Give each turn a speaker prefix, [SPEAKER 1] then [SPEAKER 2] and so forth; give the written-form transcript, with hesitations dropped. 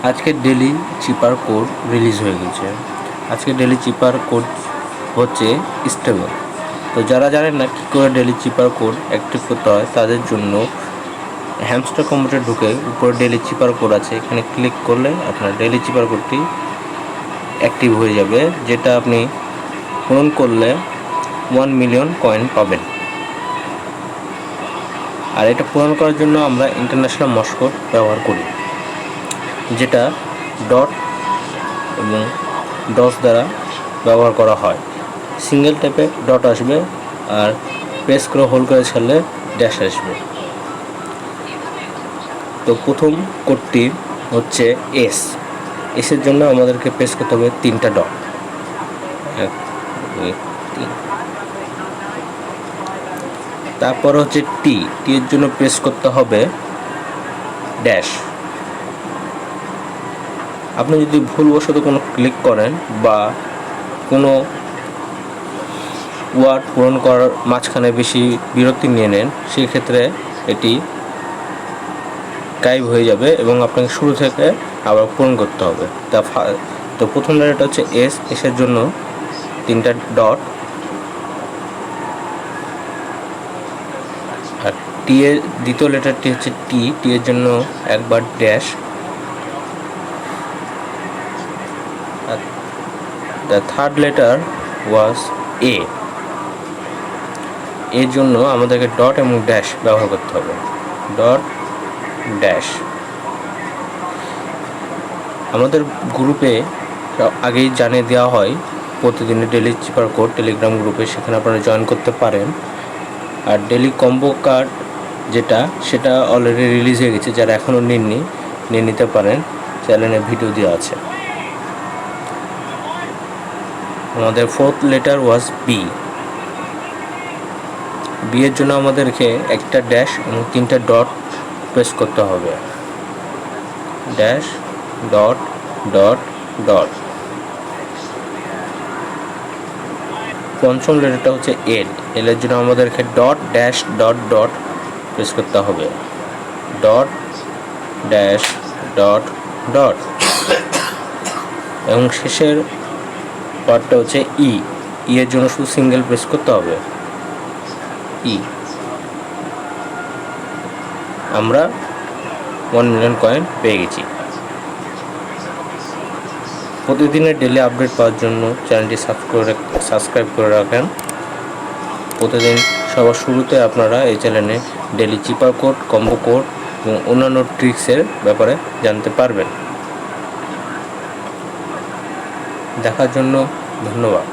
[SPEAKER 1] আজকে ডেলি চিপার code release হয়ে গেছে। আজকে ডেলি চিপার কোড হচ্ছে স্টেবল। তো যারা জানেন না কী করে ডেলি চিপার কোড অ্যাক্টিভ করতে হয় তাদের জন্য হ্যামস্টার কম্পিউটার ঢুকে উপরে ডেলি চিপার কোড আছে, এখানে ক্লিক করলে আপনার ডেলি চিপার কোডটি অ্যাক্টিভ হয়ে যাবে, যেটা আপনি পূরণ করলে 1 মিলিয়ন কয়েন পাবেন। আর এটা পূরণ করার জন্য আমরা ইন্টারন্যাশনাল মর্স কোড ব্যবহার করি, যেটা ডট এবং ডস দ্বারা ব্যবহার করা হয়। সিঙ্গেল ট্যাপে ডট আসবে আর প্রেস করে হোল্ড করে ছাড়লে ড্যাশ আসবে। তো প্রথম কোডটি হচ্ছে এসের জন্য আমাদেরকে প্রেস করতে হবে 3টা ডট, 1 2 3। তারপর হচ্ছে টি এর জন্য প্রেস করতে হবে ড্যাশ। আপনি যদি ভুলবশত কোনো ক্লিক করেন বা কোনো ওয়ার্ড পূরণ করার মাঝখানে বেশি বিরতি নিয়ে নেন, সেই ক্ষেত্রে এটি গায়েব হয়ে যাবে এবং আপনাকে শুরু থেকে আবার পূরণ করতে হবে। তো প্রথম লেটারটা হচ্ছে এসের জন্য 3টা ডট, আর টি এর দ্বিতীয় লেটারটি হচ্ছে টি এর জন্য একবার dash. The third letter was A. এর জন্য আমাদেরকে ডট এবং ড্যাশ ব্যবহার করতে হবে, ডট ড্যাশ। আমাদের গ্রুপে আগেই জানিয়ে দেওয়া হয় প্রতিদিনের ডেলি চিপার কোড টেলিগ্রাম গ্রুপে, সেখানে আপনারা জয়েন করতে পারেন। আর ডেলি কম্বো কার্ড যেটা, সেটা অলরেডি রিলিজ হয়ে গেছে, যারা এখনও নিয়ে নিতে পারেন, চ্যানেলে ভিডিও দেওয়া আছে। আমাদের ফোর্থ লেটার ওয়াজ বি এর জন্য আমাদেরকে একটা ড্যাশ এবং 3টা ডট প্রেস করতে হবে, ড্যাশ ডট ডট ডট। পঞ্চম লেটারটা হচ্ছে এর জন্য আমাদেরকে dot dash dot dot press করতে হবে, ডট ড্যাশ ডট ডট। এবং শেষের পার্টটা হচ্ছে এর জন্য শুধু সিঙ্গেল প্রেস করতে হবে, আমরা 1 মিলিয়ন কয়েন পেয়ে গেছি। প্রতিদিনের ডেলি আপডেট পাওয়ার জন্য চ্যানেলটি সাবস্ক্রাইব করে রাখেন। প্রতিদিন সবার শুরুতে আপনারা এই চ্যানেলে ডেলি চিপার কোড, কম্বো কোড এবং অন্যান্য ট্রিক্সের ব্যাপারে জানতে পারবেন। দেখার জন্য ধন্যবাদ।